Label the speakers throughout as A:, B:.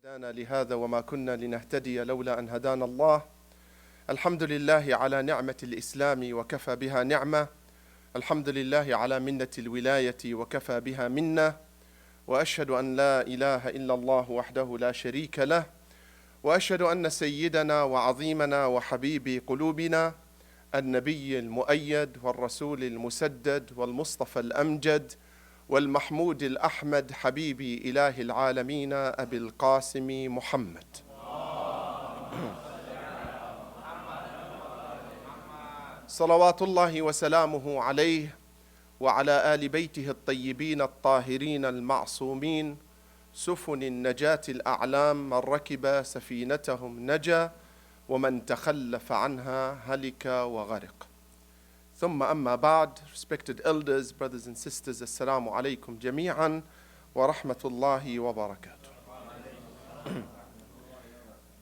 A: هدانا لهذا وما كنا لنهتدي لولا أن هدانا الله. الحمد لله على نعمة الإسلام وكفى بها نعمة. الحمد لله على منة الولاية وكفى بها منة. وأشهد أن لا إله إلا الله وحده لا شريك له. وأشهد أن سيدنا وعظيمنا وحبيب قلوبنا النبي المؤيد والرسول المسدد والمصطفى الأمجد والمحمود الأحمد حبيب إله العالمين أبي القاسم محمد. صلوات الله وسلامه عليه وعلى آل بيته الطيبين الطاهرين المعصومين سفن النجاة الأعلام، من ركب سفينتهم نجا ومن تخلف عنها هلك وغرق. ثم أما بعد, respected elders, brothers and sisters, assalamu alaikum jami'an wa rahmatullahi wa barakatuh.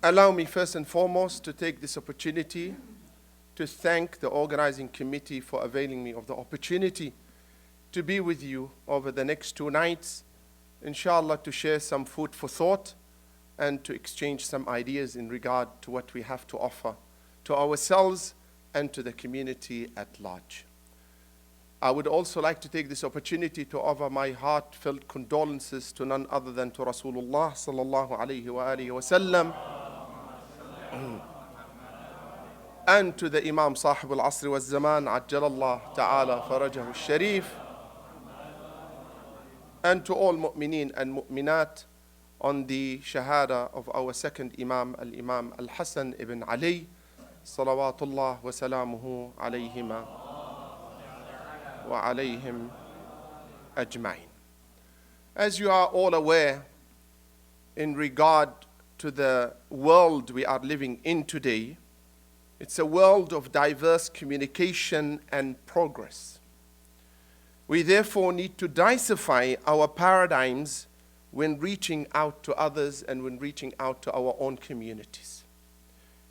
A: Allow me first and foremost to take this opportunity to thank the organizing committee for availing me of the opportunity to be with you over the next 2 nights, inshallah, to share some food for thought and to exchange some ideas in regard to what we have to offer to ourselves and to the community at large. I would also like to take this opportunity to offer my heartfelt condolences to none other than to Rasulullah sallallahu alayhi wa alihi wa sallam, and to the Imam Sahib al-Asr wa Zaman, Ajjalallah ta'ala farajahu al-Sharif, and to all mu'mineen and mu'minat on the Shahada of our second Imam, Al-Imam Al-Hasan ibn Ali, salawatullah wa salamuhu alayhima wa alayhim ajma'in. As you are all aware, in regard to the world we are living in today, it's a world of diverse communication and progress. We therefore need to diversify our paradigms when reaching out to others and when reaching out to our own communities.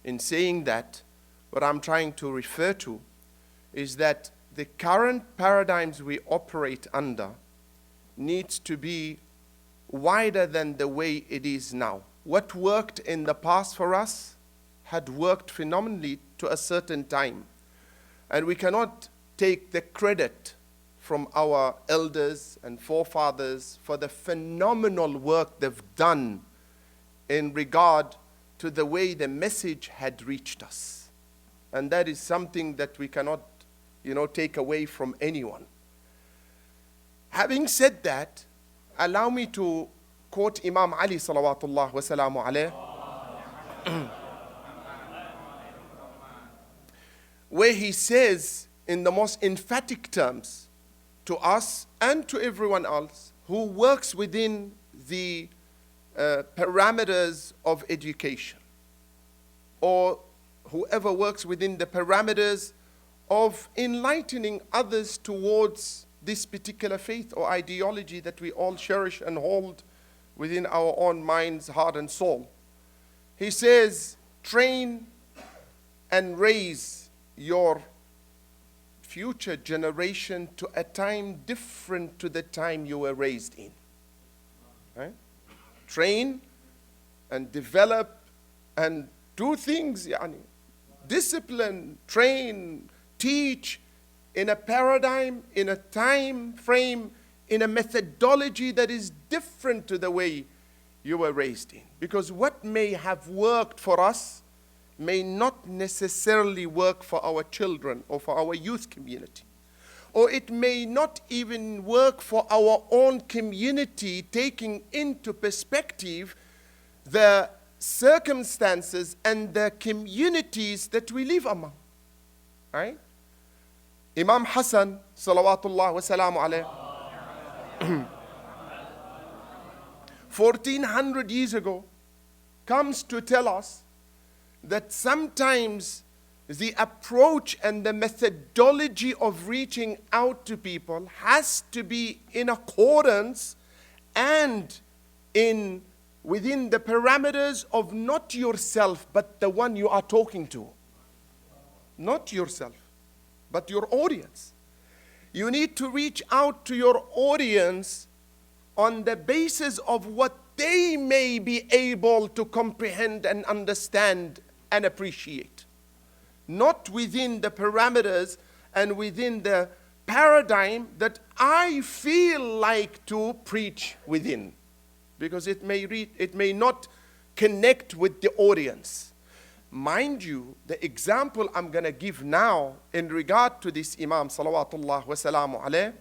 A: In saying that, what I'm trying to refer to is that the current paradigms we operate under needs to be wider than the way it is now. What worked in the past for us had worked phenomenally to a certain time. And we cannot take the credit from our elders and forefathers for the phenomenal work they've done in regard to the way the message had reached us. And that is something that we cannot, take away from anyone. Having said that, allow me to quote Imam Ali salawatullah wa salamu alayh, where he says in the most emphatic terms to us and to everyone else who works within the parameters of education, or whoever works within the parameters of enlightening others towards this particular faith or ideology that we all cherish and hold within our own minds, heart and soul. He says, train and raise your future generation to a time different to the time you were raised in. Right? Train and develop and do things, discipline, train, teach in a paradigm, in a time frame, in a methodology that is different to the way you were raised in. Because what may have worked for us may not necessarily work for our children or for our youth community. Or it may not even work for our own community, taking into perspective the circumstances and the communities that we live among. Right? Imam Hassan, salawatullah wa salamu alayh, 1400 years ago, comes to tell us that sometimes the approach and the methodology of reaching out to people has to be in accordance and within the parameters of not yourself, but the one you are talking to. Not yourself, but your audience. You need to reach out to your audience on the basis of what they may be able to comprehend and understand and appreciate. Not within the parameters and within the paradigm that I feel like to preach within. Because it may not connect with the audience. Mind you, the example I'm going to give now in regard to this Imam, salawatullah wa salamu alayh,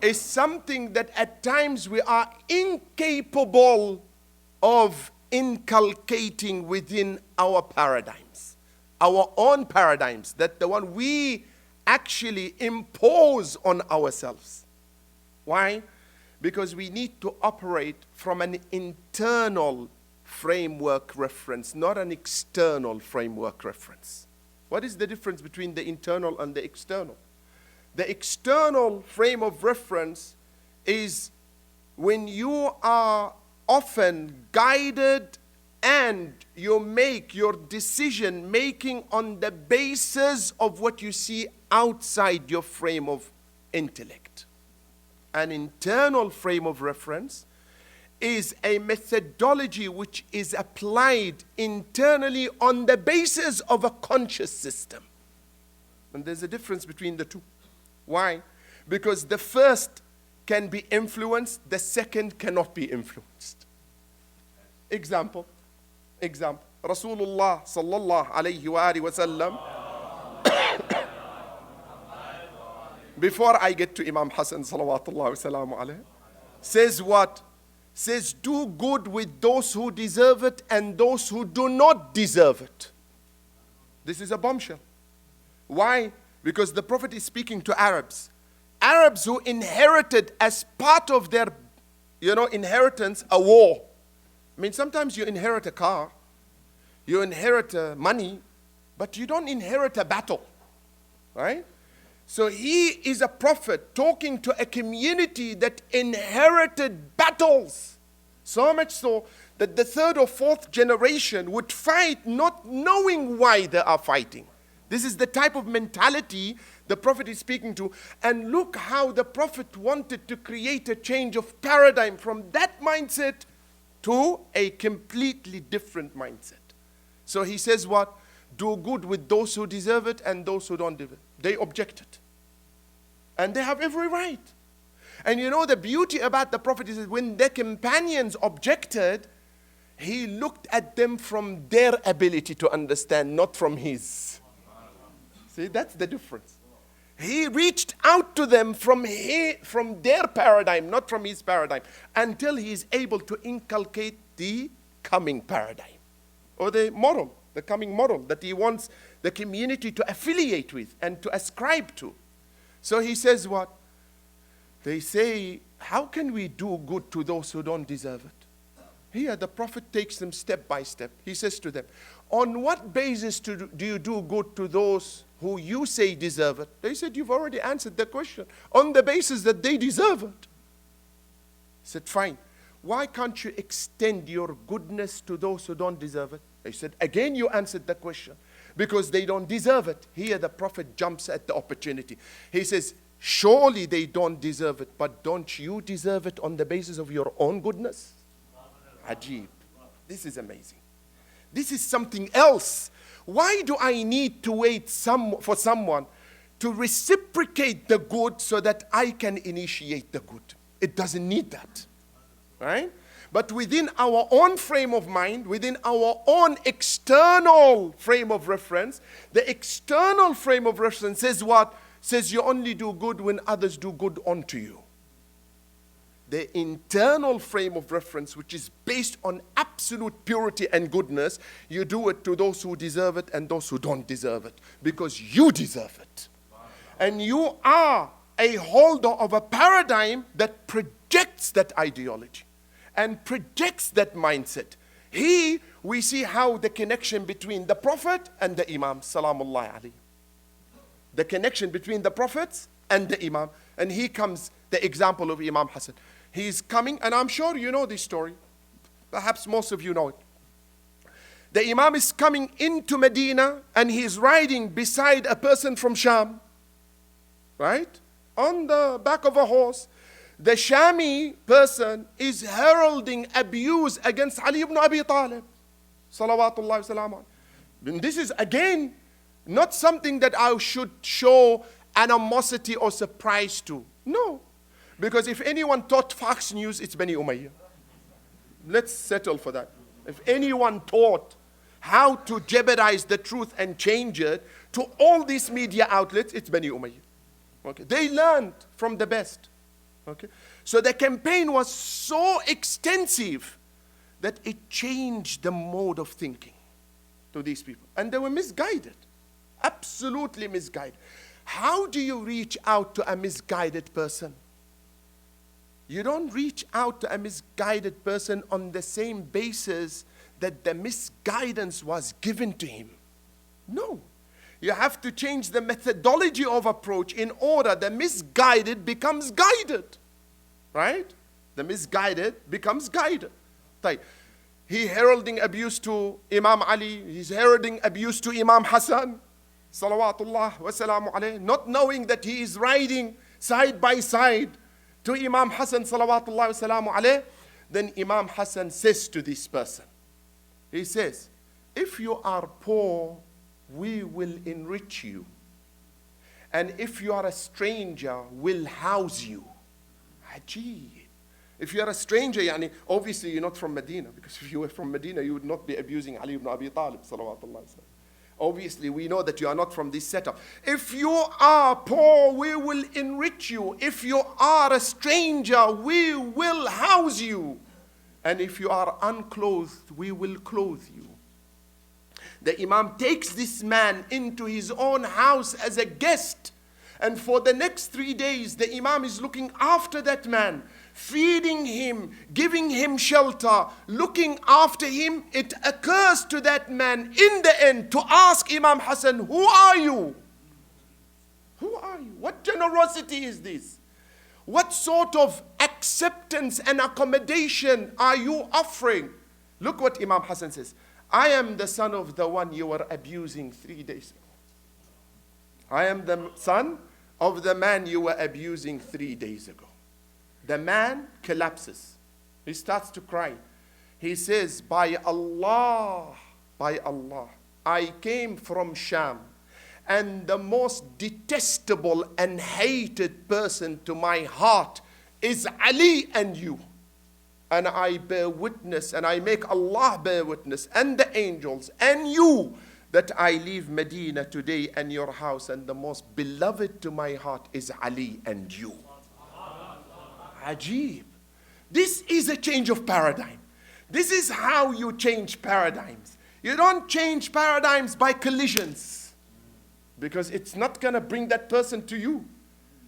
A: is something that at times we are incapable of inculcating within our paradigms, our own paradigms, that the one we actually impose on ourselves. Why? Because we need to operate from an internal framework reference, not an external framework reference. What is the difference between the internal and the external? The external frame of reference is when you are often guided and you make your decision making on the basis of what you see outside your frame of intellect. An internal frame of reference is a methodology which is applied internally on the basis of a conscious system. And there's a difference between the two. Why? Because the first can be influenced, the second cannot be influenced. Example. Rasulullah sallallahu alayhi wa alihi wa sallam. Before I get to Imam Hassan salawatullah wa salamu alayhi, says what? Says, do good with those who deserve it and those who do not deserve it. This is a bombshell. Why? Because the Prophet is speaking to Arabs. Arabs who inherited as part of their, inheritance, a war. I mean, sometimes you inherit a car, you inherit money, but you don't inherit a battle, right? So he is a prophet talking to a community that inherited battles. So much so that the third or fourth generation would fight not knowing why they are fighting. This is the type of mentality the Prophet is speaking to. And look how the Prophet wanted to create a change of paradigm from that mindset to a completely different mindset. So he says what? Do good with those who deserve it and those who don't deserve it. They objected. And they have every right. And the beauty about the Prophet is that when their companions objected, he looked at them from their ability to understand, not from his. See, that's the difference. He reached out to them from their paradigm, not from his paradigm, until he is able to inculcate the coming paradigm. Or the coming model that he wants the community to affiliate with and to ascribe to. So he says what? They say, how can we do good to those who don't deserve it? Here the Prophet takes them step by step. He says to them, on what basis do you do good to those who you say deserve it? They said, you've already answered the question. On the basis that they deserve it. He said, fine. Why can't you extend your goodness to those who don't deserve it? They said, again you answered the question. Because they don't deserve it. Here the Prophet jumps at the opportunity. He says, surely they don't deserve it, but don't you deserve it on the basis of your own goodness? Ajib. This is amazing. This is something else. Why do I need to wait for someone to reciprocate the good so that I can initiate the good? It doesn't need that. Right? But within our own frame of mind, within our own external frame of reference, the external frame of reference says what? Says you only do good when others do good unto you. The internal frame of reference, which is based on absolute purity and goodness, you do it to those who deserve it and those who don't deserve it, because you deserve it. And you are a holder of a paradigm that projects that ideology and projects that mindset. Here we see how the connection between the Prophet and the Imam, Salamullah alayhi. The connection between the Prophets and the Imam. And here comes the example of Imam Hassan. He's coming, and I'm sure you know this story. Perhaps most of you know it. The Imam is coming into Medina, and he's riding beside a person from Sham. Right? On the back of a horse. the Shami person is heralding abuse against Ali ibn Abi Talib. Salawatullah wa salam. This is again not something that I should show animosity or surprise to. No. Because if anyone taught Fox News, it's Bani Umayyah. Let's settle for that. If anyone taught how to jeopardize the truth and change it to all these media outlets, it's Bani Umayyah. Okay. They learned from the best. Okay. So the campaign was so extensive that it changed the mode of thinking to these people. And they were misguided. Absolutely misguided. How do you reach out to a misguided person? You don't reach out to a misguided person on the same basis that the misguidance was given to him. No. You have to change the methodology of approach in order the misguided becomes guided. Right? The misguided becomes guided. He heralding abuse to Imam Ali. He's heralding abuse to Imam Hassan. Salawatullah wa salamu alayhi, not knowing that he is riding side by side to Imam Hassan salawatullah wa salamu alayhi. Then Imam Hassan says to this person, he says, if you are poor, we will enrich you. And if you are a stranger, we'll house you. Ajib. If you are a stranger, yani, obviously you're not from Medina, because if you were from Medina, you would not be abusing Ali ibn Abi Talib salawatullah wa sallam. Obviously, we know that you are not from this setup. If you are poor, we will enrich you. If you are a stranger, we will house you. And if you are unclothed, we will clothe you. The Imam takes this man into his own house as a guest. And for the next 3 days, the Imam is looking after that man, feeding him, giving him shelter, looking after him. It occurs to that man in the end to ask Imam Hassan, who are you? Who are you? What generosity is this? What sort of acceptance and accommodation are you offering? Look what Imam Hassan says. I am the son of the one you were abusing 3 days ago. I am the son of the man you were abusing 3 days ago. The man collapses. He starts to cry. He says, by Allah, I came from Sham, and the most detestable and hated person to my heart is Ali and you. And I bear witness, and I make Allah bear witness, and the angels, and you, that I leave Medina today and your house, and the most beloved to my heart is Ali and you. Ajib. This is a change of paradigm. This is how you change paradigms. You don't change paradigms by collisions, because it's not going to bring that person to you.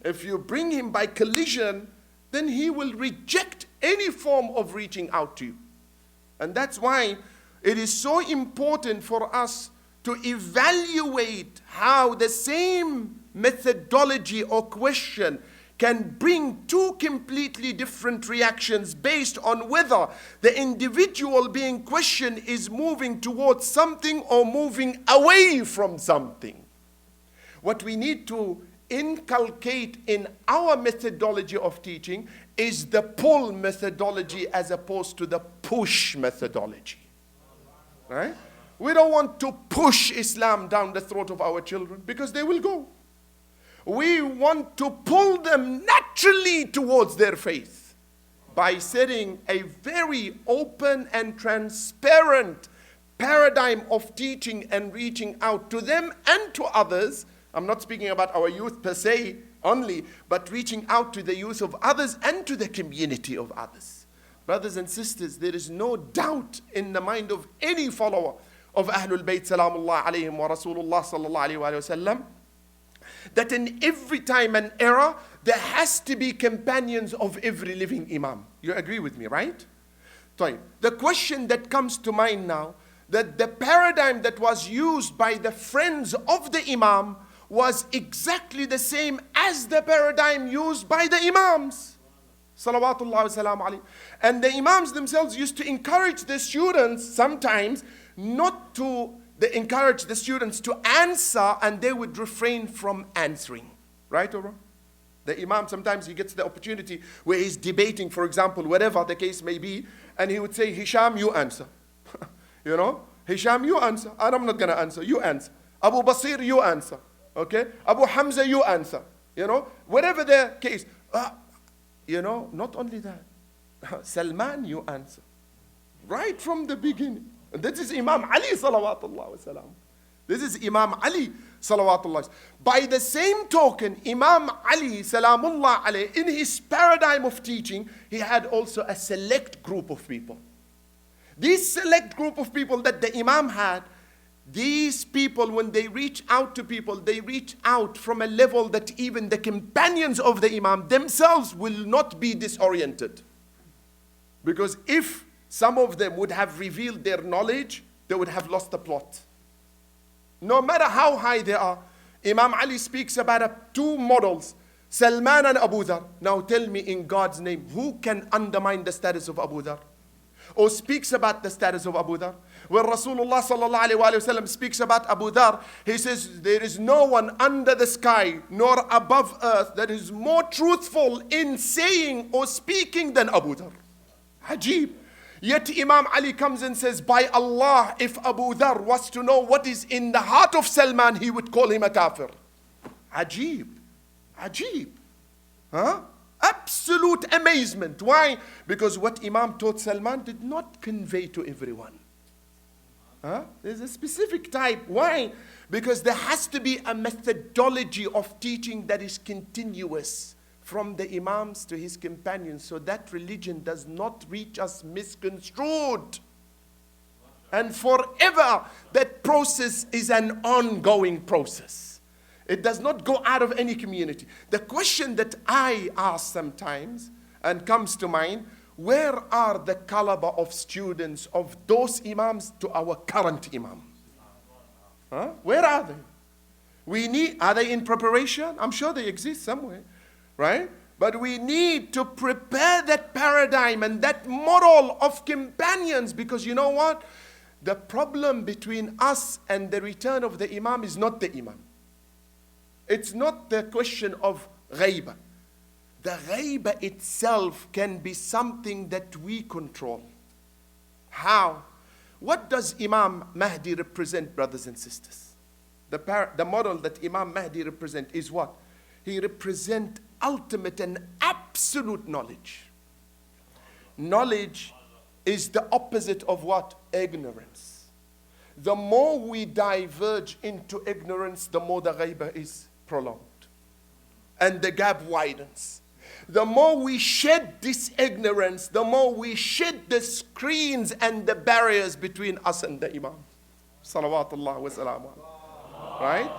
A: If you bring him by collision, then he will reject any form of reaching out to you. And that's why it is so important for us to evaluate how the same methodology or question can bring two completely different reactions based on whether the individual being questioned is moving towards something or moving away from something. What we need to inculcate in our methodology of teaching is the pull methodology as opposed to the push methodology. Right? We don't want to push Islam down the throat of our children because they will go. We want to pull them naturally towards their faith by setting a very open and transparent paradigm of teaching and reaching out to them and to others. I'm not speaking about our youth per se only, but reaching out to the youth of others and to the community of others. Brothers and sisters, there is no doubt in the mind of any follower of Ahlul Bayt Salamullah alayhim wa Rasulullah sallallahu alayhi wa sallam that in every time and era there has to be companions of every living Imam. You agree with me, right? The question that comes to mind now, that the paradigm that was used by the friends of the Imam was exactly the same as the paradigm used by the Imams. Salawatullah wa salam alayhi. And the Imams themselves used to encourage the students sometimes not to encourage the students to answer, and they would refrain from answering. Right or wrong? The Imam, sometimes he gets the opportunity where he's debating, for example, whatever the case may be, and he would say, Hisham, you answer. You know? Hisham, you answer. And I'm not going to answer. You answer. Abu Basir, you answer. Okay? Abu Hamza, you answer. You know? Whatever the case. You know, not only that. Salman, you answer. Right from the beginning. And this is Imam Ali, salawatullah wa salam. This is Imam Ali, salawatullah. By the same token, Imam Ali, salamullah alayh, in his paradigm of teaching, he had also a select group of people. This select group of people that the Imam had, these people, when they reach out to people, they reach out from a level that even the companions of the Imam themselves will not be disoriented. Because if some of them would have revealed their knowledge, they would have lost the plot. No matter how high they are, Imam Ali speaks about two models, Salman and Abu Dhar. Now tell me in God's name, who can undermine the status of Abu Dhar? Or speaks about the status of Abu Dhar? When Rasulullah sallallahu alayhi wa sallam speaks about Abu Dhar, he says, there is no one under the sky nor above earth that is more truthful in saying or speaking than Abu Dhar. Ajib. Yet Imam Ali comes and says, by Allah, if Abu Dhar was to know what is in the heart of Salman, he would call him a kafir. Ajib. Ajib. Huh? Absolute amazement. Why? Because what Imam taught Salman did not convey to everyone. Huh? There's a specific type. Why? Because there has to be a methodology of teaching that is continuous from the Imams to his companions, so that religion does not reach us misconstrued. And forever, that process is an ongoing process. It does not go out of any community. The question that I ask sometimes and comes to mind, where are the caliber of students of those Imams to our current Imam? Huh? Where are they? Are they in preparation? I'm sure they exist somewhere, right? But we need to prepare that paradigm and that model of companions, because you know what? The problem between us and the return of the Imam is not the Imam. It's not the question of ghaiba. The ghaiba itself can be something that we control. How? What does Imam Mahdi represent, brothers and sisters? The model that Imam Mahdi represents is what? He represents ultimate and absolute knowledge. Knowledge is the opposite of what? Ignorance. The more we diverge into ignorance, the more the ghaiba is prolonged. And the gap widens. The more we shed this ignorance, the more we shed the screens and the barriers between us and the Imam. Salawatullah wa salamu. Right?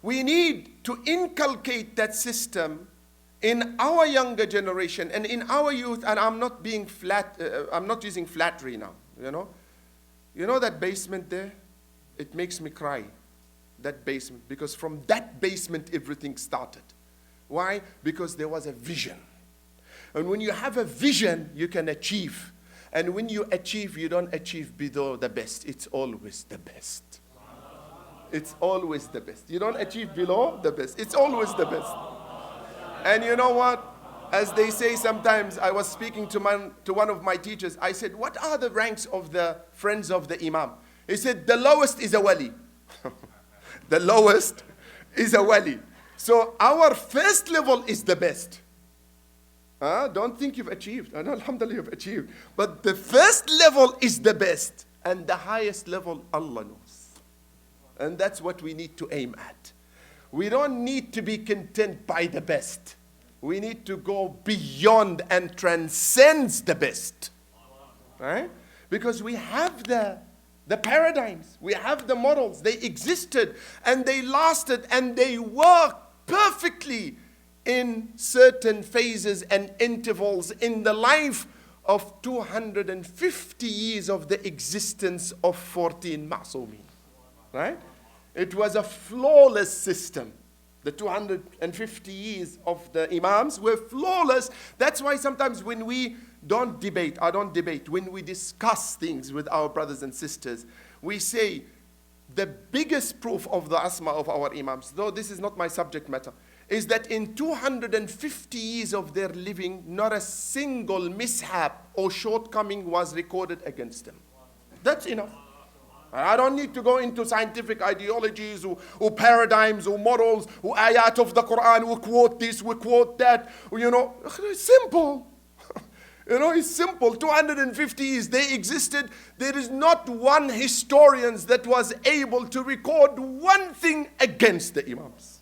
A: We need to inculcate that system in our younger generation and in our youth. And I'm not being I'm not using flattery now, you know. You know that basement there? It makes me cry, that basement, because from that basement everything started. Why? Because there was a vision. And when you have a vision, you can achieve. And when you achieve, you don't achieve below the best. It's always the best. It's always the best. You don't achieve below the best. It's always the best. And you know what? As they say sometimes, I was speaking to one of my teachers. I said, what are the ranks of the friends of the Imam? He said, the lowest is a wali. The lowest is a wali. So our first level is the best. Don't think you've achieved. Alhamdulillah, you've achieved. But the first level is the best. And the highest level, Allah knows. And that's what we need to aim at. We don't need to be content by the best. We need to go beyond and transcend the best. Right? Because we have the paradigms, we have the models, they existed and they lasted and they worked perfectly in certain phases and intervals in the life of 250 years of the existence of 14 Ma'sumin. Right? It was a flawless system. The 250 years of the Imams were flawless. That's why sometimes when we don't debate, when we discuss things with our brothers and sisters, we say the biggest proof of the asma of our imams, though this is not my subject matter, is that in 250 years of their living, not a single mishap or shortcoming was recorded against them. That's enough. I don't need to go into scientific ideologies or paradigms or morals or ayat of the Quran. We quote this, we quote that. It's simple. It's simple. 250 years they existed. There is not one historian that was able to record one thing against the imams.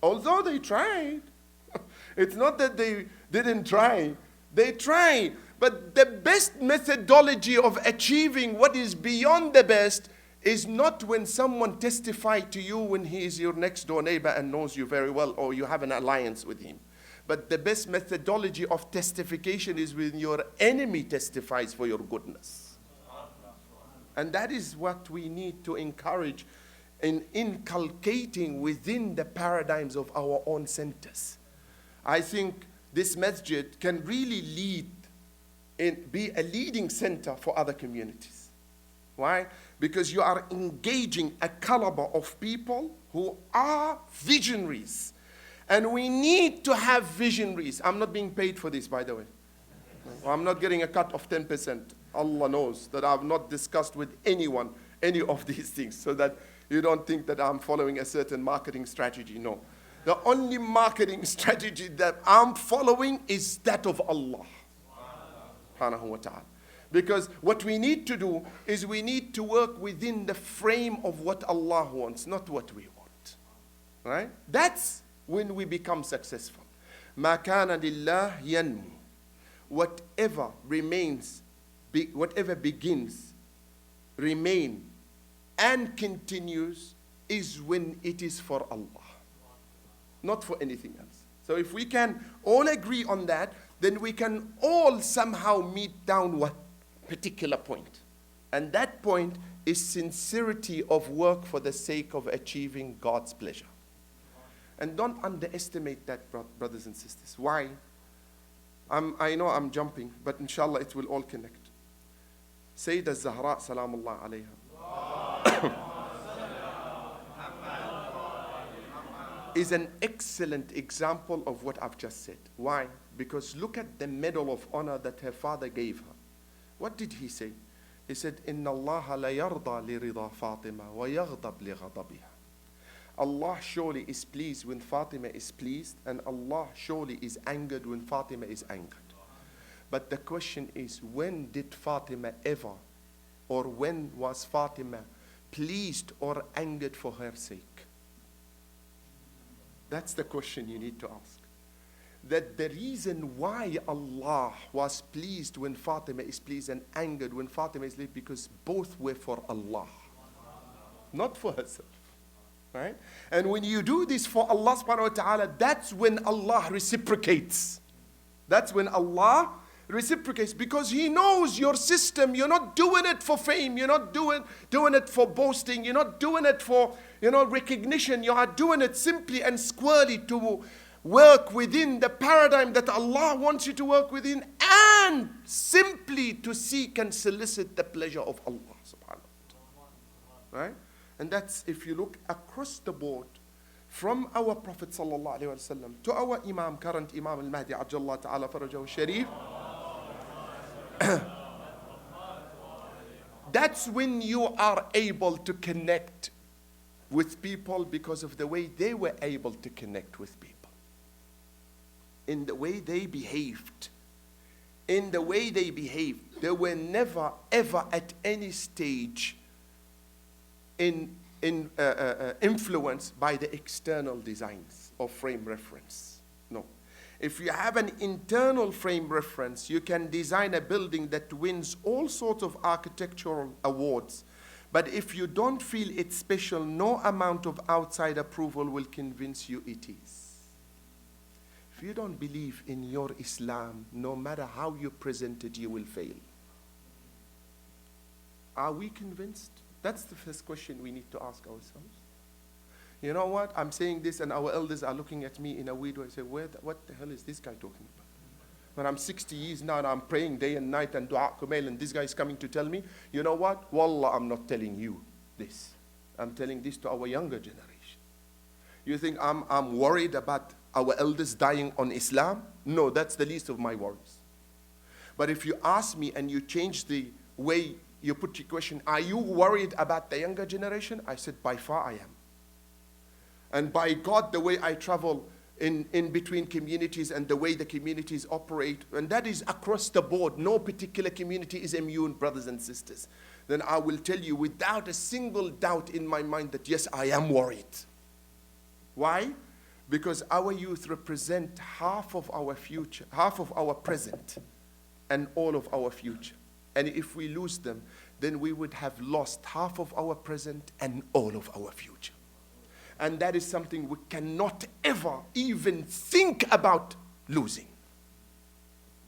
A: Although they tried. It's not that they didn't try. They tried. But the best methodology of achieving what is beyond the best is not when someone testifies to you when he is your next door neighbor and knows you very well, or you have an alliance with him. But the best methodology of testification is when your enemy testifies for your goodness. And that is what we need to encourage in inculcating within the paradigms of our own centers. I think this masjid can really be a leading center for other communities. Why? Because you are engaging a caliber of people who are visionaries. And we need to have visionaries. I'm not being paid for this, by the way. I'm not getting a cut of 10%. Allah knows that I've not discussed with anyone any of these things, so that you don't think that I'm following a certain marketing strategy. No. The only marketing strategy that I'm following is that of Allah subhanahu wa ta'ala. Because what we need to do is we need to work within the frame of what Allah wants, not what we want. Right? That's when we become successful. مَا كَانَ لِلَّهِ يَنْمُو. Whatever remains, whatever begins, remain, and continues is when it is for Allah, not for anything else. So if we can all agree on that, then we can all somehow meet down what particular point. And that point is sincerity of work for the sake of achieving God's pleasure. And don't underestimate that, brothers and sisters. Why? I know I'm jumping, but inshallah it will all connect. Sayyidah Zahra, salamullah alayha, is an excellent example of what I've just said. Why? Because look at the medal of honor that her father gave her. What did he say? He said, إِنَّ اللَّهَ لَيَرْضَى لِرِضَى فَاطِمَةَ وَيَغْضَبْ لِغَضَبِهَا. Allah surely is pleased when Fatima is pleased, and Allah surely is angered when Fatima is angered. But the question is, when did Fatima ever, or when was Fatima pleased or angered for her sake? That's the question you need to ask. That the reason why Allah was pleased when Fatima is pleased and angered when Fatima is pleased, because both were for Allah, not for herself. Right? And when you do this for Allah subhanahu wa ta'ala, that's when Allah reciprocates. That's when Allah reciprocates, because He knows your system. You're not doing it for fame. You're not doing it for boasting. You're not doing it for recognition. You are doing it simply and squarely to work within the paradigm that Allah wants you to work within, and simply to seek and solicit the pleasure of Allah subhanahu wa ta'ala. Right? And that's, if you look across the board, from our Prophet sallallahu alaihi wasallam to our Imam, current Imam al-Mahdi ajjallahu ta'ala farajahu sharif, that's when you are able to connect with people because of the way they were able to connect with people. In the way they behaved. In the way they behaved. They were never, ever at any stage influenced by the external designs of frame reference. No. If you have an internal frame reference, you can design a building that wins all sorts of architectural awards. But if you don't feel it's special, no amount of outside approval will convince you it is. If you don't believe in your Islam, no matter how you present it, you will fail. Are we convinced? That's the first question we need to ask ourselves. You know what? I'm saying this and our elders are looking at me in a weird way. Say, what the hell is this guy talking about? When I'm 60 years now and I'm praying day and night and dua kumail, and this guy is coming to tell me, you know what? Wallah, I'm not telling you this. I'm telling this to our younger generation. You think I'm worried about our elders dying on Islam? No, that's the least of my worries. But if you ask me and you change the way you put your question, are you worried about the younger generation? I said, by far I am. And by God, the way I travel in between communities and the way the communities operate, and that is across the board, no particular community is immune, brothers and sisters, then I will tell you without a single doubt in my mind that yes, I am worried. Why? Because our youth represent half of our future, half of our present, and all of our future. And if we lose them, then we would have lost half of our present and all of our future. And that is something we cannot ever even think about losing.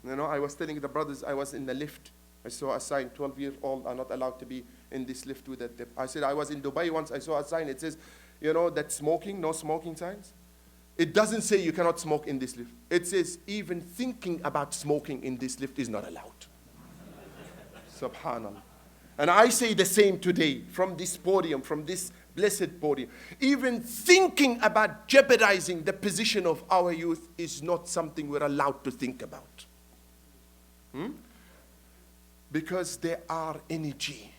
A: You know, I was telling the brothers, I was in the lift. I saw a sign, 12 years old are not allowed to be in this lift with a dip. I said, I was in Dubai once, I saw a sign, it says, you know, that smoking, no smoking signs. It doesn't say you cannot smoke in this lift. It says even thinking about smoking in this lift is not allowed. Subhanallah. And I say the same today from this podium, from this blessed podium. Even thinking about jeopardizing the position of our youth is not something we're allowed to think about. Because there are energy.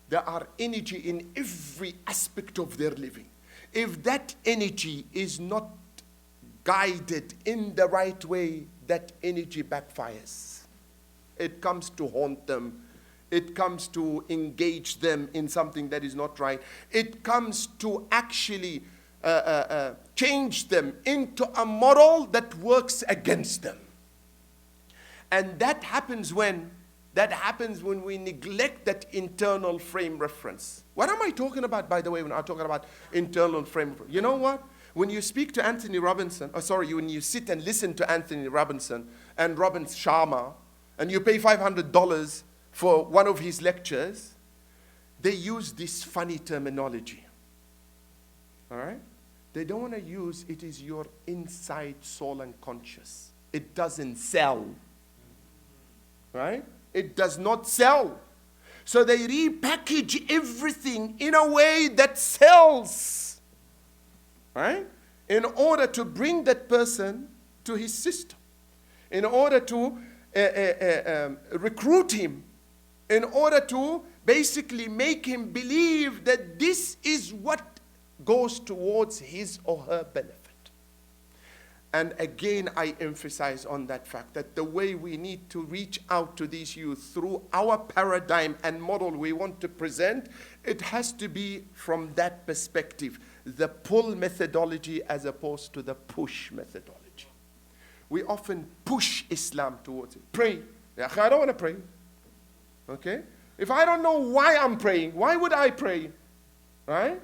A: There are energy in every aspect of their living. If that energy is not guided in the right way, that energy backfires. It comes to haunt them. It comes to engage them in something that is not right. It comes to actually change them into a model that works against them. And that happens when? That happens when we neglect that internal frame reference. What am I talking about, by the way, when I'm talking about internal frame reference? You know what? When you speak to Anthony Robinson, when you sit and listen to Anthony Robinson and Robin Sharma, and you pay $500 for one of his lectures, they use this funny terminology. All right? They don't want to use, it is your inside soul and conscious. It doesn't sell. Right? It does not sell. So they repackage everything in a way that sells. Right? In order to bring that person to his system. In order to recruit him. In order to basically make him believe that this is what goes towards his or her benefit. And again, I emphasize on that fact that the way we need to reach out to these youth through our paradigm and model we want to present, it has to be from that perspective, the pull methodology as opposed to the push methodology. We often push Islam towards it. Pray. I don't want to pray. Okay? If I don't know why I'm praying, why would I pray? Right?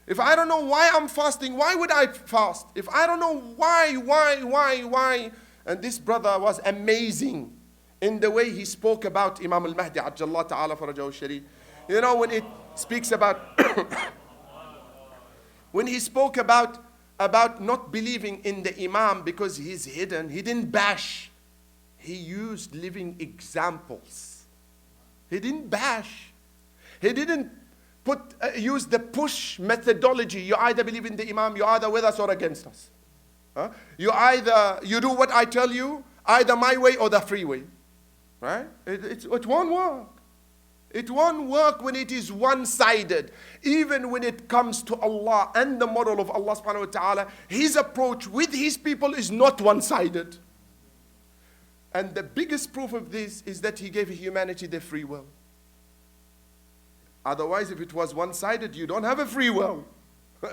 A: If I don't know why I'm fasting, why would I fast? If I don't know why? And this brother was amazing in the way he spoke about Imam al-Mahdi, Ajjallah ta'ala farajahu sharif. You know, when it speaks about, when he spoke about not believing in the Imam because he's hidden, he didn't bash. He used living examples. He didn't bash. He didn't use the push methodology. You either believe in the Imam, you're either with us or against us. You do what I tell you, either my way or the free way. Right? It won't work. It won't work when it is one-sided. Even when it comes to Allah and the model of Allah subhanahu wa ta'ala, his approach with his people is not one-sided. And the biggest proof of this is that he gave humanity their free will. Otherwise, if it was one-sided, you don't have a free will,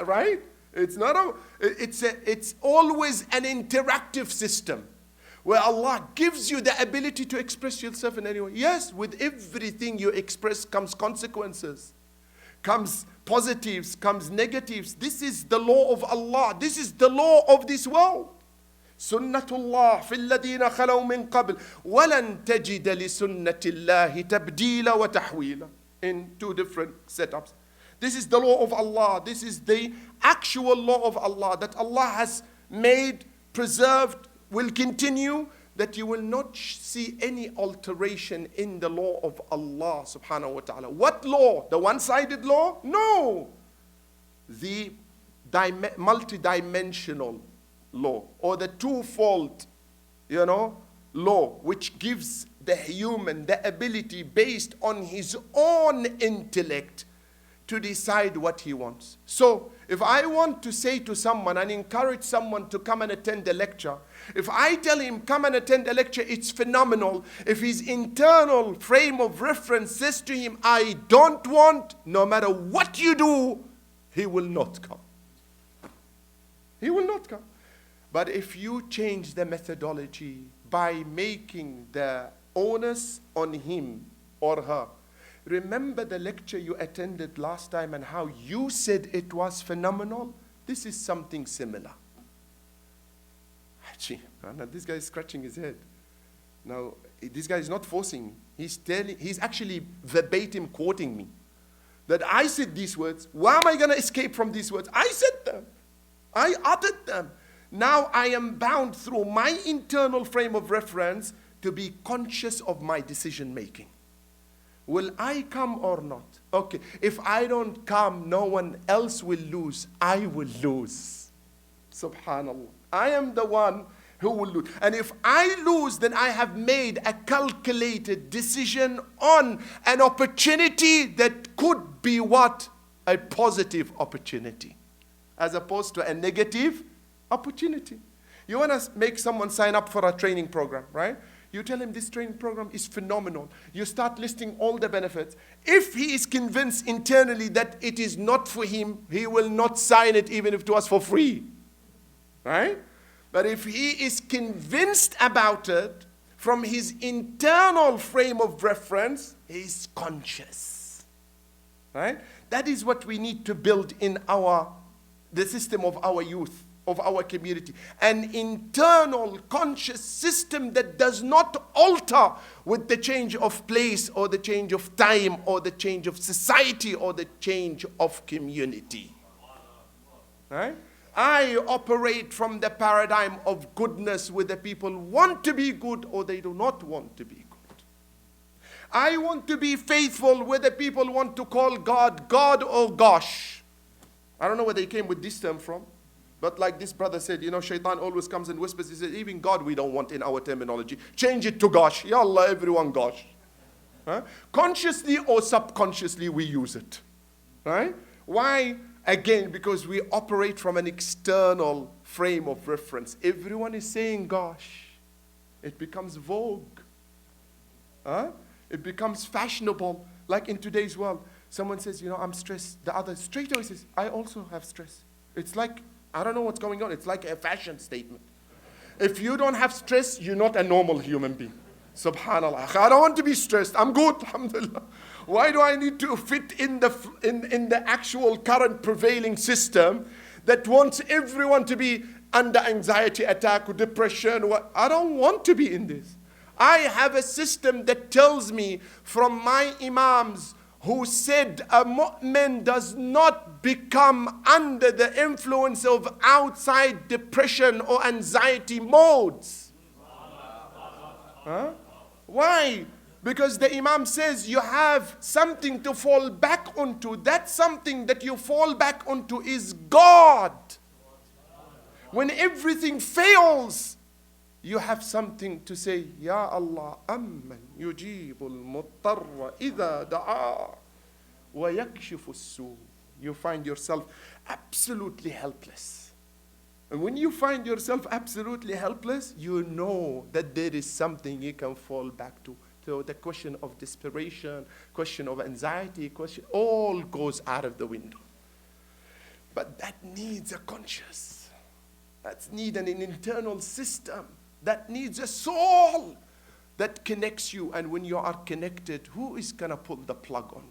A: right? It's always an interactive system where Allah gives you the ability to express yourself in any way. Yes, with everything you express comes consequences, comes positives, comes negatives. This is the law of Allah. This is the law of this world. سنة الله في الذين خلوا من قبل ولن تجد لسنة الله تبديلا وتحويلا. In two different setups. This is the law of Allah. This is the actual law of Allah that Allah has made, preserved, will continue. that you will not see any alteration in the law of Allah subhanahu wa ta'ala. What law? The one-sided law? No. The multidimensional law, or the twofold, law, which gives the human the ability based on his own intellect to decide what he wants. So, if I want to say to someone and encourage someone to come and attend a lecture, if I tell him, come and attend a lecture, it's phenomenal. If his internal frame of reference says to him, I don't want, no matter what you do, he will not come. He will not come. But if you change the methodology by making the onus on him or her, remember the lecture you attended last time and how you said it was phenomenal? This is something similar. Now this guy is scratching his head. Now, this guy is not forcing me. He's actually verbatim quoting me. That I said these words. Why am I going to escape from these words? I said them. I uttered them. Now I am bound through my internal frame of reference to be conscious of my decision making. Will I come or not? Okay, if I don't come, no one else will lose. I will lose. Subhanallah. I am the one who will lose. And if I lose, then I have made a calculated decision on an opportunity that could be what? A positive opportunity, as opposed to a negative opportunity. You want to make someone sign up for a training program, right? You tell him this training program is phenomenal. You start listing all the benefits. If he is convinced internally that it is not for him, he will not sign it even if it was for free, right? But if he is convinced about it from his internal frame of reference, he is conscious, right? That is what we need to build in the system of our youth, of our community. An internal conscious system that does not alter with the change of place or the change of time or the change of society or the change of community. Right? I operate from the paradigm of goodness, whether people want to be good or they do not want to be good. I want to be faithful, whether people want to call God God or gosh. I don't know where they came with this term from. But like this brother said, shaitan always comes and whispers. He says, even God we don't want in our terminology. Change it to gosh. Ya Allah, everyone gosh. Huh? Consciously or subconsciously we use it. Right? Why? Again, because we operate from an external frame of reference. Everyone is saying gosh. It becomes vogue. Huh? It becomes fashionable. Like in today's world. Someone says, I'm stressed. The other straight away says, I also have stress. It's like, I don't know what's going on. It's like a fashion statement. If you don't have stress, you're not a normal human being. Subhanallah. I don't want to be stressed. I'm good. Alhamdulillah. Why do I need to fit in the actual current prevailing system that wants everyone to be under anxiety attack or depression? I don't want to be in this. I have a system that tells me from my imams who said a mu'min does not become under the influence of outside depression or anxiety modes. Huh? Why? Because the Imam says you have something to fall back onto. That something that you fall back onto is God. When everything fails, you have something to say, Ya Allah, amman yujibul muttarra idha da'a wa yakshifu as-su. You find yourself absolutely helpless. And when you find yourself absolutely helpless, you know that there is something you can fall back to. So the question of desperation, question of anxiety, all goes out of the window. But that needs a conscious. That needs an internal system. That needs a soul that connects you. And when you are connected, who is going to pull the plug on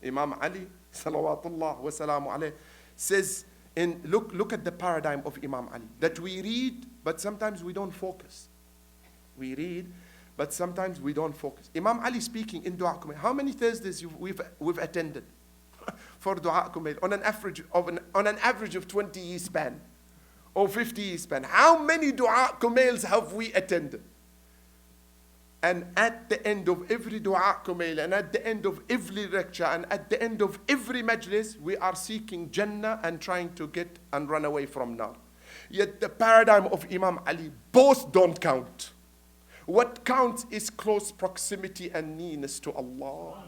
A: you? Imam Ali, salawatullah wa salamu alayh, says, look at the paradigm of Imam Ali. That we read, but sometimes we don't focus. We read, but sometimes we don't focus. Imam Ali speaking in Dua Kumail. How many Thursdays we've attended for Dua Kumail on an average of 20 years span? or 50 years span. How many dua kumails have we attended? And at the end of every dua kumail, and at the end of every lecture, and at the end of every majlis, we are seeking Jannah and trying to get and run away from Nar. Yet the paradigm of Imam Ali, both don't count. What counts is close proximity and nearness to Allah.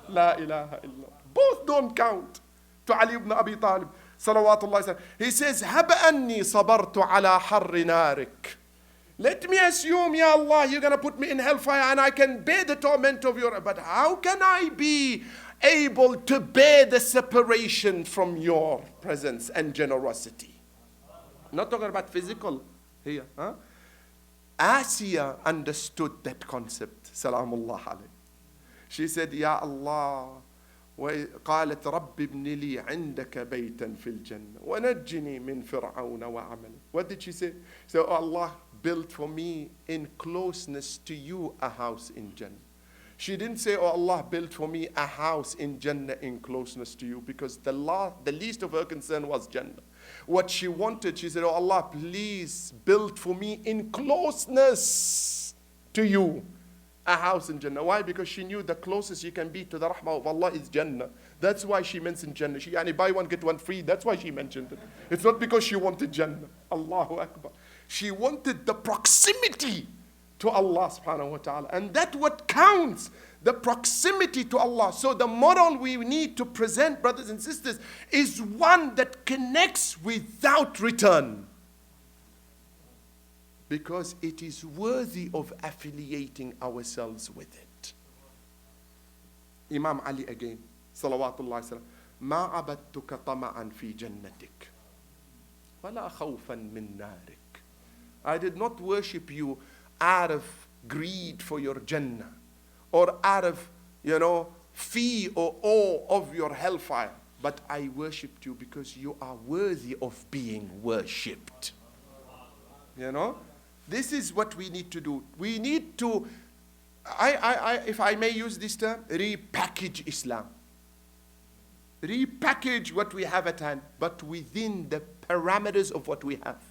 A: La ilaha illallah. Both don't count. To Ali ibn Abi Talib, salawatullah sallam. He says, هَبْ أَنِّي صَبَرْتُ عَلَى حَرِّ نَارِكَ. Let me assume, Ya Allah, you're going to put me in hellfire and I can bear the torment of your... But how can I be able to bear the separation from your presence and generosity? Not talking about physical here. Huh? Asiya understood that concept. Salamullah alayh. She said, Ya Allah, قالت رب ابن لي عندك بيتا في الجنة ونجني من فرعون وعمله. What did she say? She said, oh Allah, build for me in closeness to you a house in Jannah. She didn't say, oh Allah, build for me a house in Jannah in closeness to you, because the least of her concern was Jannah. What she wanted, she said, oh Allah, please build for me in closeness to you a house in Jannah. Why? Because she knew the closest you can be to the rahmah of Allah is Jannah. That's why she mentioned Jannah. She buy one, get one free. That's why she mentioned it. It's not because she wanted Jannah. Allahu Akbar. She wanted the proximity to Allah subhanahu wa ta'ala. And that's what counts, the proximity to Allah. So the model we need to present, brothers and sisters, is one that connects without return. Because it is worthy of affiliating ourselves with it. Imam Ali again, salawatullah sallam, ما عبدتك طمعا في جنتك ولا خوفا من نارك. I did not worship you out of greed for your Jannah, or out of, fear or awe of your hellfire, but I worshipped you because you are worthy of being worshipped. This is what we need to do. We need to, if I may use this term, repackage Islam. Repackage what we have at hand, but within the parameters of what we have.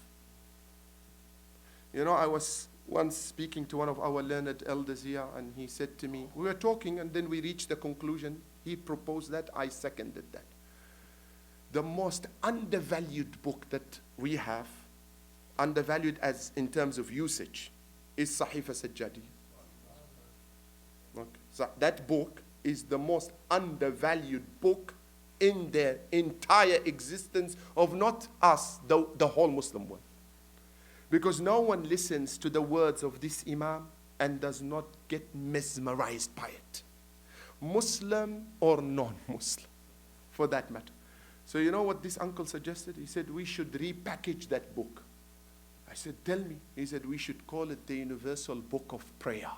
A: I was once speaking to one of our learned elders here, and he said to me, we were talking and then we reached the conclusion. He proposed that, I seconded that. The most undervalued book that we have, undervalued as in terms of usage, is Sahifa Sajjadi. Okay. So that book is the most undervalued book in the entire existence of not us, the whole Muslim world. Because no one listens to the words of this Imam and does not get mesmerized by it. Muslim or non-Muslim, for that matter. So you know what this uncle suggested? He said we should repackage that book. I said, tell me. He said, we should call it the Universal Book of Prayer.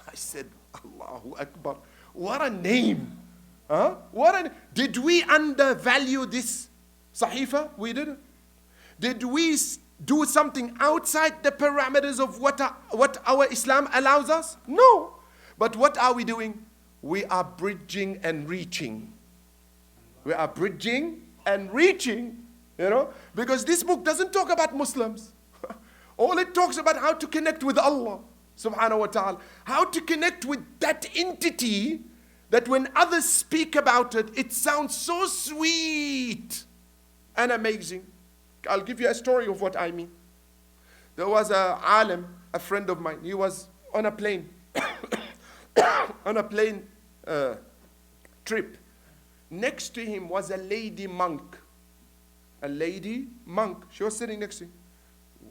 A: I said, Allahu Akbar. What a name. Huh? Did we undervalue this Sahifa? We didn't. Did we do something outside the parameters of what our Islam allows us? No. But what are we doing? We are bridging and reaching. We are bridging and reaching. Because this book doesn't talk about Muslims. All it talks about how to connect with Allah subhanahu wa ta'ala. How to connect with that entity that when others speak about it, it sounds so sweet and amazing. I'll give you a story of what I mean. There was a alim, a friend of mine. He was on a plane, trip. Next to him was a lady monk. A lady monk. She was sitting next to him.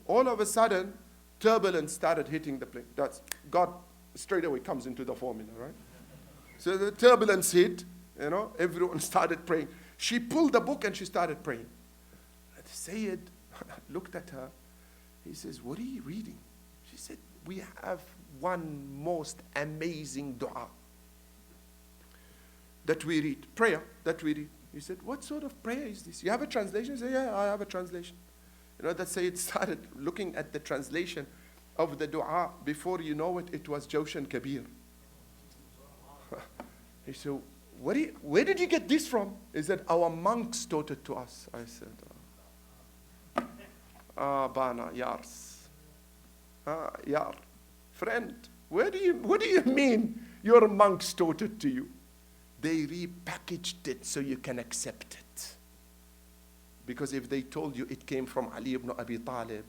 A: All of a sudden, turbulence started hitting the plane. That's God straight away comes into the formula, right? So the turbulence hit, everyone started praying. She pulled the book and she started praying. The Sayyid looked at her. He says, what are you reading? She said, we have one most amazing dua that we read, prayer that we read. He said, what sort of prayer is this? You have a translation? He said, yeah, I have a translation. That Sayyid started looking at the translation of the dua. Before you know it, it was Jawshan Kabir. He said, where did you get this from? He said, our monks taught it to us. I said, Ah, Bana, Yars. Ah, Yar. Friend, what do you mean your monks taught it to you? They repackaged it so you can accept it. Because if they told you it came from Ali ibn Abi Talib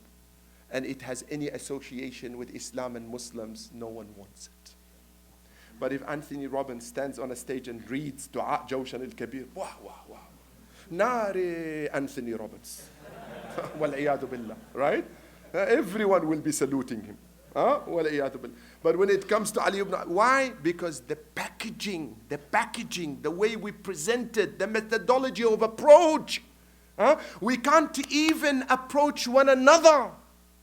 A: and it has any association with Islam and Muslims, no one wants it. But if Anthony Robbins stands on a stage and reads Dua Jawshan al-Kabir, wow, wow, wow. Nari Anthony Robbins. Wal-iyadu billah, right? Everyone will be saluting him. Wal-iyadu billah. But when it comes to Ali ibn, why? Because the packaging, the way we presented, the methodology of approach. We can't even approach one another,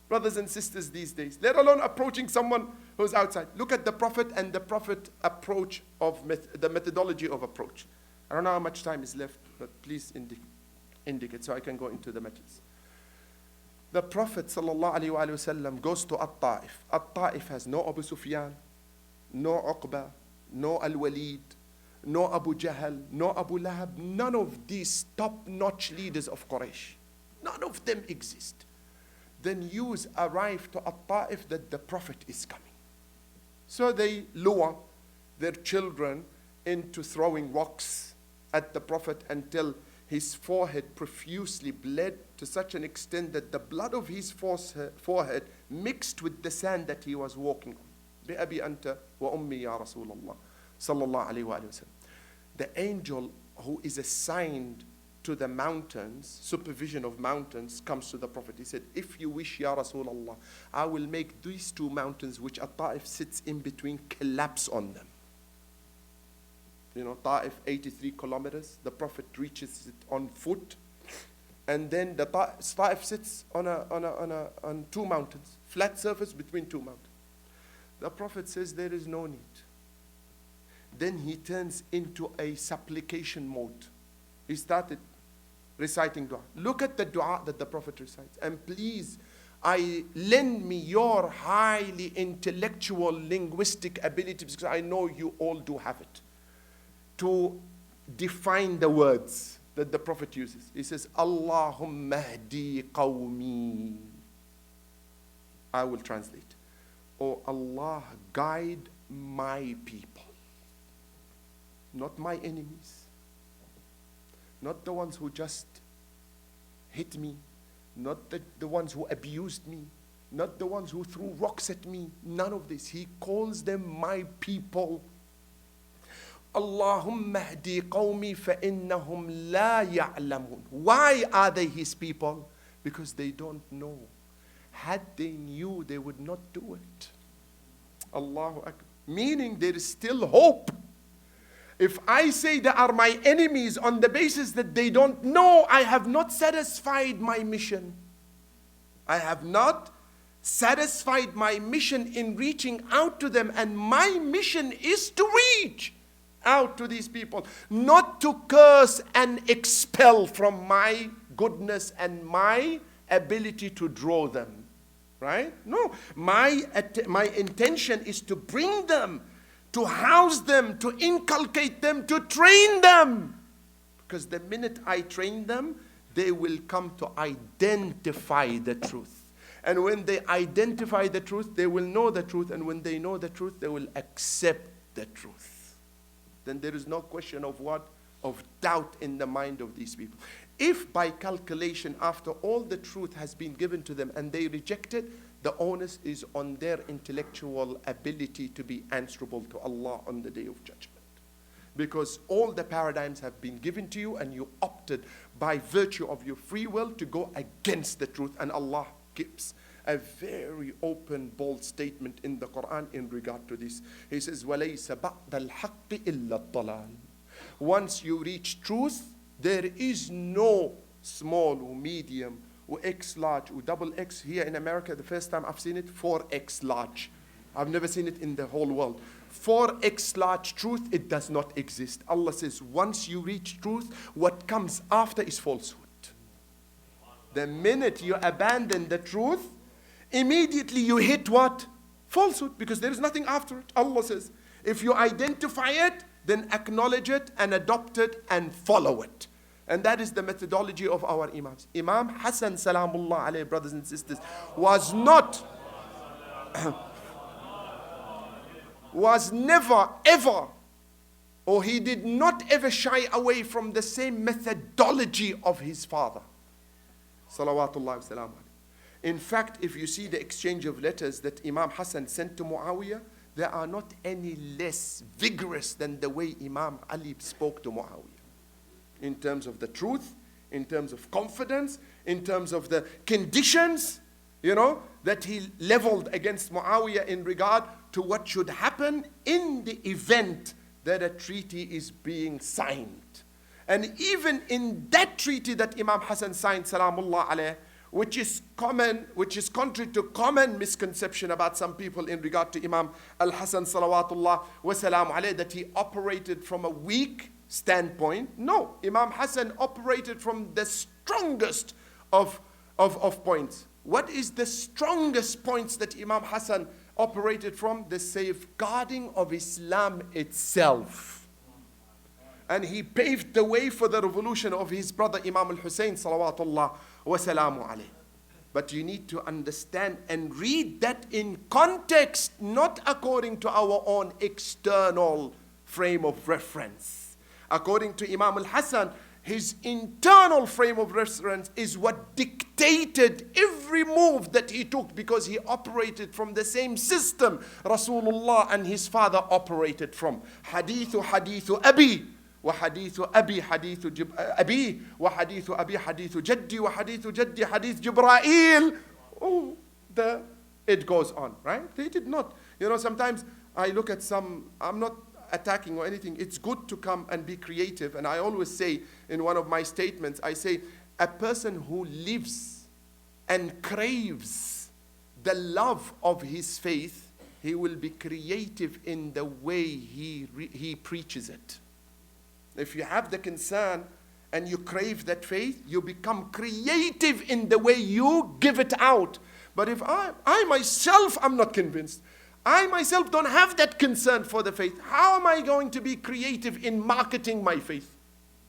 A: brothers and sisters, these days, let alone approaching someone who's outside. Look at the Prophet and the Prophet approach of the methodology of approach. I don't know how much time is left, but please indicate so I can go into the Majlis. The Prophet ﷺ goes to At-Ta'if. At-Ta'if has no Abu Sufyan, no Uqba, no Al-Walid, no Abu Jahl, no Abu Lahab, none of these top-notch leaders of Quraysh. None of them exist. The news arrived to At-Ta'if that the Prophet is coming. So they lure their children into throwing rocks at the Prophet until his forehead profusely bled to such an extent that the blood of his forehead mixed with the sand that he was walking on. بِأَبِي أَنْتَ وَأُمِّي يَا رَسُولَ اللَّهِ sallallahu alayhi wa sallam. The angel who is assigned to the mountains, supervision of mountains, comes to the Prophet. He said, if you wish, Ya Rasulullah, I will make these two mountains which At-Ta'if sits in between collapse on them. You know, Ta'if, 83 kilometers. The Prophet reaches it on foot. And then the Ta'if sits on two mountains, flat surface between two mountains. The Prophet says there is no need. Then he turns into a supplication mode. He started reciting dua. Look at the dua that the Prophet recites. And please, lend me your highly intellectual linguistic abilities, because I know you all do have it, to define the words that the Prophet uses. He says, Allahumma hdi qawmi. I will translate. Oh Allah, guide my people. Not my enemies. Not the ones who just hit me. Not the ones who abused me. Not the ones who threw rocks at me. None of this. He calls them my people. Allahumma hdi qawmi fa innahum la ya'lamun. Why are they his people? Because they don't know. Had they knew, they would not do it. Allahu Akbar. Meaning there is still hope. If I say they are my enemies on the basis that they don't know, I have not satisfied my mission. I have not satisfied my mission in reaching out to them. And my mission is to reach out to these people, not to curse and expel from my goodness and my ability to draw them. Right? No, my intention is to bring them, to house them, to inculcate them, to train them. Because the minute I train them, they will come to identify the truth. And when they identify the truth, they will know the truth. And when they know the truth, they will accept the truth. Then there is no question of what? Of doubt in the mind of these people. If by calculation, after all the truth has been given to them and they reject it, the onus is on their intellectual ability to be answerable to Allah on the Day of Judgment. Because all the paradigms have been given to you and you opted by virtue of your free will to go against the truth. And Allah gives a very open, bold statement in the Quran in regard to this. He says, وَلَيْسَ بَعْدَ الْحَقِّ إِلَّا الضَّلَالِ. Once you reach truth, there is no small or medium or X large or double X. Here in America, the first time I've seen it, 4X large. I've never seen it in the whole world. 4X large truth, it does not exist. Allah says, once you reach truth, what comes after is falsehood. The minute you abandon the truth, immediately you hit what? Falsehood, because there is nothing after it. Allah says, if you identify it, then acknowledge it and adopt it and follow it. And that is the methodology of our Imams. Imam Hassan, salamullah alayhi, brothers and sisters, was never, ever, or he did not ever shy away from the same methodology of his father. Salawatullah wa salam alayhi. In fact, if you see the exchange of letters that Imam Hassan sent to Muawiyah, they are not any less vigorous than the way Imam Ali spoke to Muawiyah. In terms of the truth, in terms of confidence, in terms of the conditions, that he leveled against Muawiyah in regard to what should happen in the event that a treaty is being signed. And even in that treaty that Imam Hassan signed, salamullah alayh, which is contrary to common misconception about some people in regard to Imam al-Hasan salawatullah wa salam alayh, that he operated from a weak standpoint. No, Imam Hassan operated from the strongest of points. What is the strongest points that Imam Hassan operated from? The safeguarding of Islam itself. And he paved the way for the revolution of his brother Imam Hussein salawatullah wa salamu alayh. But you need to understand and read that in context, not according to our own external frame of reference. According to Imam al-Hasan, his internal frame of reference is what dictated every move that he took, because he operated from the same system Rasulullah and his father operated from. Hadithu abi, wa hadithu abi hadithu abi, wa hadithu abi hadithu jaddi, wa hadithu jaddi hadith Jibra'il. Oh, it goes on, right? They did not. Sometimes I look at some, I'm not attacking or anything. It's good to come and be creative. And I always say in one of my statements, I say, a person who lives and craves the love of his faith, he will be creative in the way he preaches it. If you have the concern and you crave that faith, you become creative in the way you give it out. But if I myself am not convinced, I myself don't have that concern for the faith, how am I going to be creative in marketing my faith?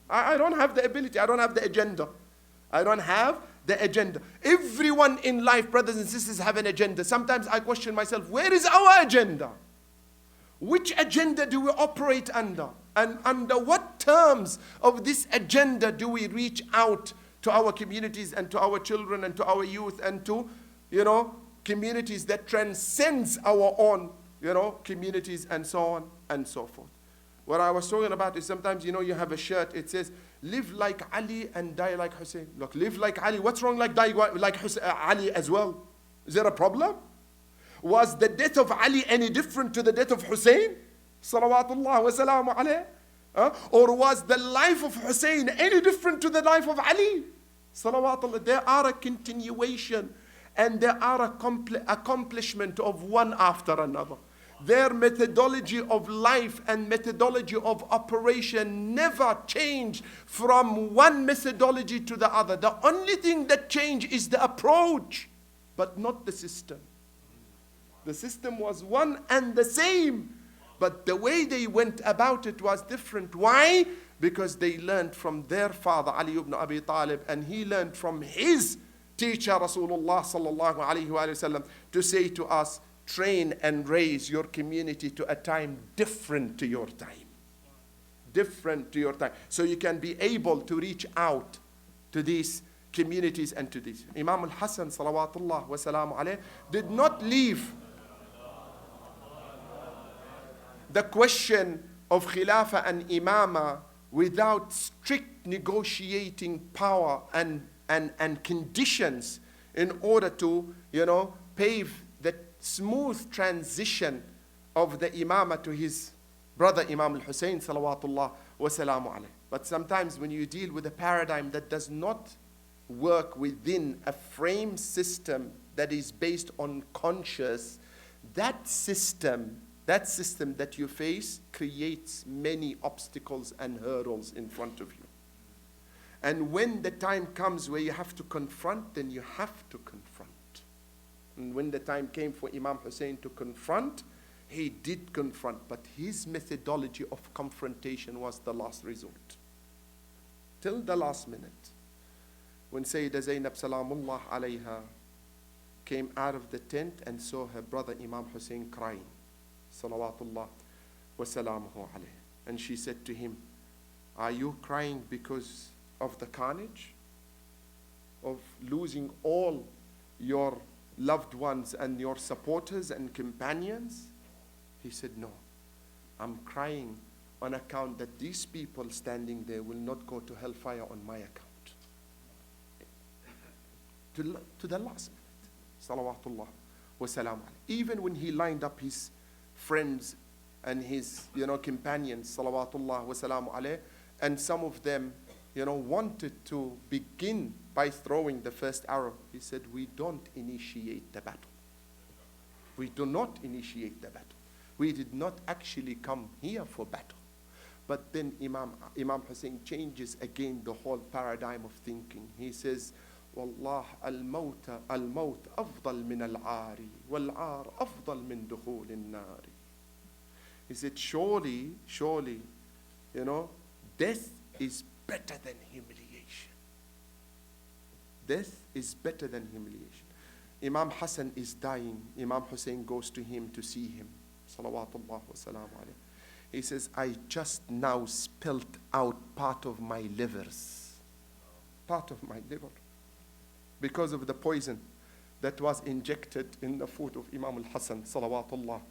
A: I don't have the ability. I don't have the agenda. I don't have the agenda. Everyone in life, brothers and sisters, have an agenda. Sometimes I question myself, where is our agenda? Which agenda do we operate under? And under what terms of this agenda do we reach out to our communities and to our children and to our youth and to, communities that transcends our own, communities and so on and so forth. What I was talking about is sometimes, you have a shirt, it says, live like Ali and die like Hussein. Look, live like Ali. What's wrong like die like Ali as well? Is there a problem? Was the death of Ali any different to the death of Hussein? Salawatullah wa salamu alayh. Or was the life of Hussein any different to the life of Ali? Salawatullah. There are a continuation. And there are accomplishment of one after another. Their methodology of life and methodology of operation never change from one methodology to the other. The only thing that changed is the approach, but not the system. The system was one and the same, but the way they went about it was different. Why? Because they learned from their father, Ali ibn Abi Talib, and he learned from his teacher Rasulullah sallallahu alayhi wa sallam to say to us, train and raise your community to a time different to your time. Different to your time. So you can be able to reach out to these communities and to these. Imam al-Hasan salawatullah wa salamu alayhi did not leave the question of Khilafah and Imama without strict negotiating power and conditions in order to, pave the smooth transition of the imamah to his brother Imam al-Hussein salawatullah wa salamu alayh. But sometimes when you deal with a paradigm that does not work within a frame system that is based on conscious, that system that you face creates many obstacles and hurdles in front of you. And when the time comes where you have to confront, then you have to confront. And when the time came for Imam Hussein to confront, he did confront, but his methodology of confrontation was the last resort. till the last minute. When Sayyida Zaynab Salamullah alayha came out of the tent and saw her brother Imam Hussein crying, Salawatullah wa salamuhu alayh. And she said to him, are you crying because of the carnage? Of losing all your loved ones and your supporters and companions? He said, no, I'm crying on account that these people standing there will not go to hellfire on my account. To the last minute. Salawatullah wa salam alayh. Even when he lined up his friends and his companions, salawatullah wa salam alayh, and some of them wanted to begin by throwing the first arrow, he said, we don't initiate the battle. We do not initiate the battle. We did not actually come here for battle. But then Imam Hussein changes again the whole paradigm of thinking. He says, والله الموت أفضل من العار والعار أفضل من دخول النار. He said, surely, death is better than humiliation. Death is better than humiliation. Imam Hassan is dying. Imam Hussein goes to him to see him. Salawatullah wa salam alayh. He says, I just now spilt out part of my livers. Part of my liver. Because of the poison that was injected in the food of Imam Hassan, salawatullah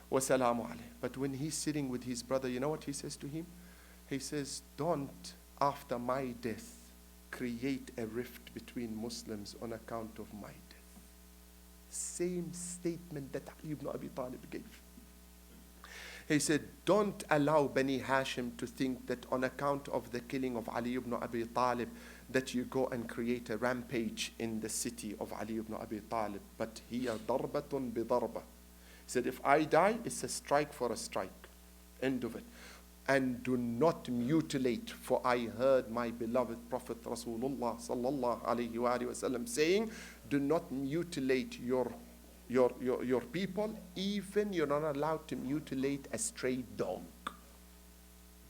A: wa salamu alayh. But when he's sitting with his brother, you know what he says to him? He says, don't, after my death, create a rift between Muslims on account of my death. Same statement that Ali ibn Abi Talib gave. He said, don't allow Bani Hashim to think that on account of the killing of Ali ibn Abi Talib, that you go and create a rampage in the city of Ali ibn Abi Talib. But hiya darbatun bi darba. He said, if I die, it's a strike for a strike. End of it. And do not mutilate, for I heard my beloved Prophet Rasulullah sallallahu alayhi wa sallam saying, do not mutilate your people, even you're not allowed to mutilate a stray dog,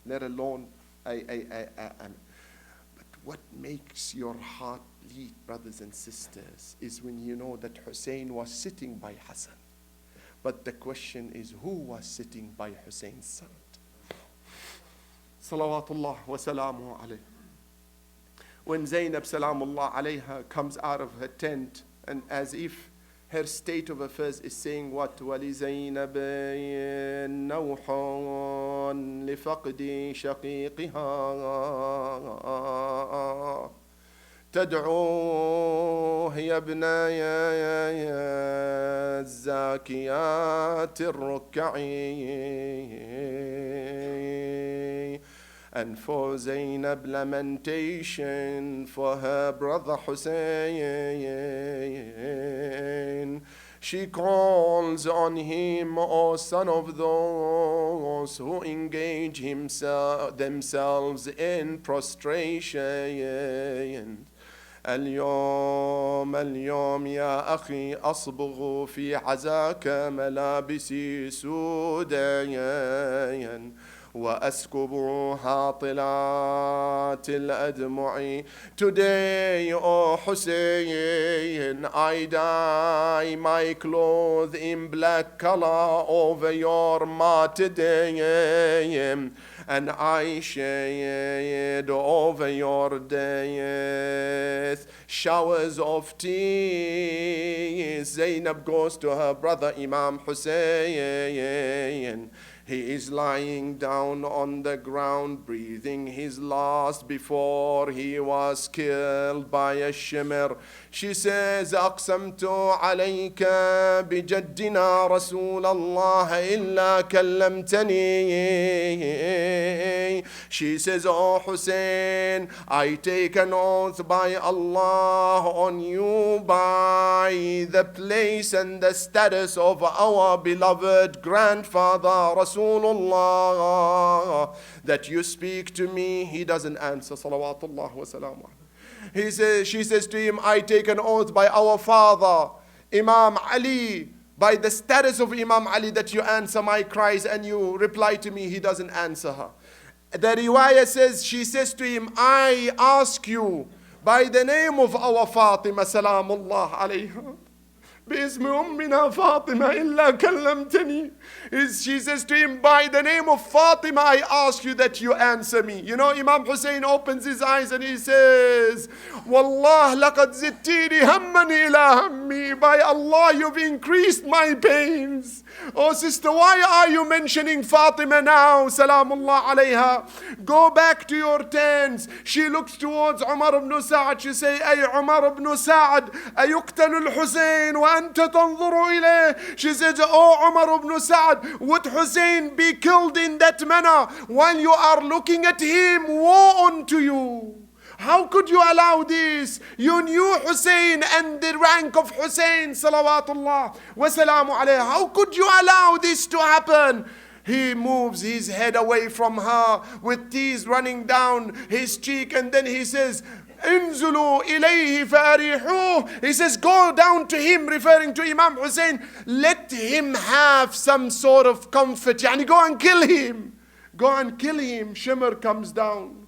A: let alone but what makes your heart bleed, brothers and sisters, is when you know that Hussein was sitting by Hasan. But the question is, who was sitting by Hussein's son? Salawatullah wa salamu alayh. When Zaynab salamullah alayha comes out of her tent, and as if her state of affairs is saying what? وَلِزَيْنَبٍ نَوْحٌ لِفَقْدِ شَقِيقِهَا تدعوه يا ابناي الزاكيات الركعي. And for Zaynab, lamentation for her brother Hussein. She calls on him, O son of those who engage themselves in prostration. اليوم يا أخي أصبغ في عزاك ملابسي سوداً وأسكب هاطلات الأدمع. Today, O Hussein, I dye my clothes in black color over your martyrdom, and I shed over your death showers of tears. Zaynab goes to her brother Imam Hussein. He is lying down on the ground, breathing his last before he was killed by a shimmer. She says, أقسمت عليك بجدنا رسول الله إلا كلمتني. She says, Oh Hussein, I take an oath by Allah on you by the place and the status of our beloved grandfather Rasulullah, that you speak to me. He doesn't answer. Salawatullah wa salamu. She says to him, I take an oath by our father, Imam Ali, by the status of Imam Ali, that you answer my cries, and you reply to me. He doesn't answer her. The riwayah says, she says to him, I ask you by the name of our Fatima, salamullah alayha, باسم أمنا فاطمة إلا كلمتني. She says to him, by the name of Fatima, I ask you that you answer me. You know, Imam Hussein opens his eyes and he says, Wallah, laqad zittini hamman ila hammi. By Allah, you've increased my pains. Oh sister, why are you mentioning Fatima now? Salamullah alayha. Go back to your tents. She looks towards Umar ibn Sa'ad. She says, Ay Umar ibn Sa'ad, ayuqtalu al-Hussein wa anta tanzuru ilayh. She says, oh Umar ibn Sa'ad, would Hussein be killed in that manner while you are looking at him? Woe unto you. How could you allow this? You knew Hussein and the rank of Hussein, salawatullah wa salamu alayhi. How could you allow this to happen? He moves his head away from her with tears running down his cheek, and then he says, انزلوا إليه فأريحوه. He says, go down to him, referring to Imam Hussein. Let him have some sort of comfort. Yani go and kill him. Go and kill him. Shimr comes down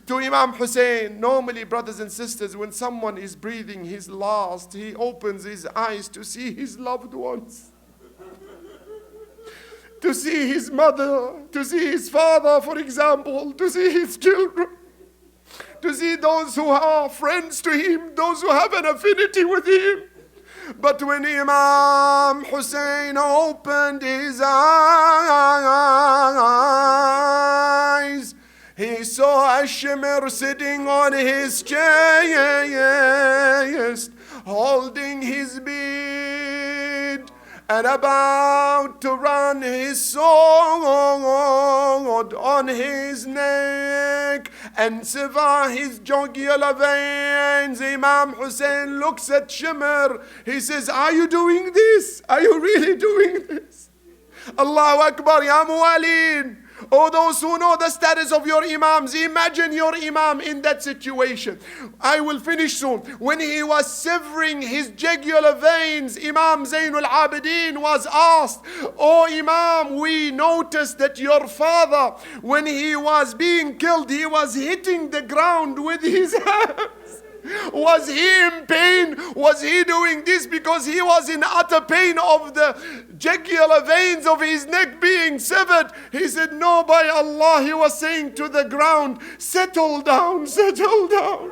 A: to Imam Hussein. Normally, brothers and sisters, when someone is breathing his last, he opens his eyes to see his loved ones, to see his mother, to see his father, for example, to see his children, to see those who are friends to him, those who have an affinity with him. But when Imam Hussein opened his eyes, he saw a Shimr sitting on his chest, holding his beard and about to run his sword on his neck and sever his jugular veins. Imam Hussein looks at Shimr. He says, are you doing this? Are you really doing this? Allahu Akbar, ya muwalin. Oh, those who know the status of your imams, imagine your imam in that situation. I will finish soon. When he was severing his jugular veins, Imam Zainul Abidin was asked, oh Imam, we noticed that your father, when he was being killed, he was hitting the ground with his hands. Was he in pain? Was he doing this because he was in utter pain of the jugular veins of his neck being severed? He said, no, by Allah. He was saying to the ground, settle down, settle down.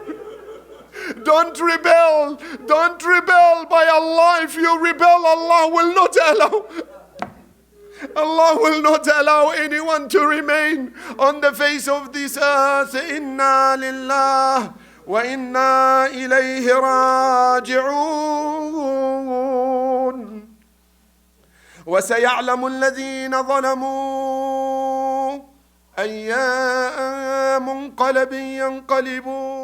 A: Don't rebel. Don't rebel. By Allah, if you rebel, Allah will not allow. Allah will not allow anyone to remain on the face of this earth. Inna lillah وَإِنَّا إِلَيْهِ رَاجِعُونَ وَسَيَعْلَمُ الَّذِينَ ظَلَمُوا أَيَّ مُنْقَلَبٍ يَنْقَلِبُونَ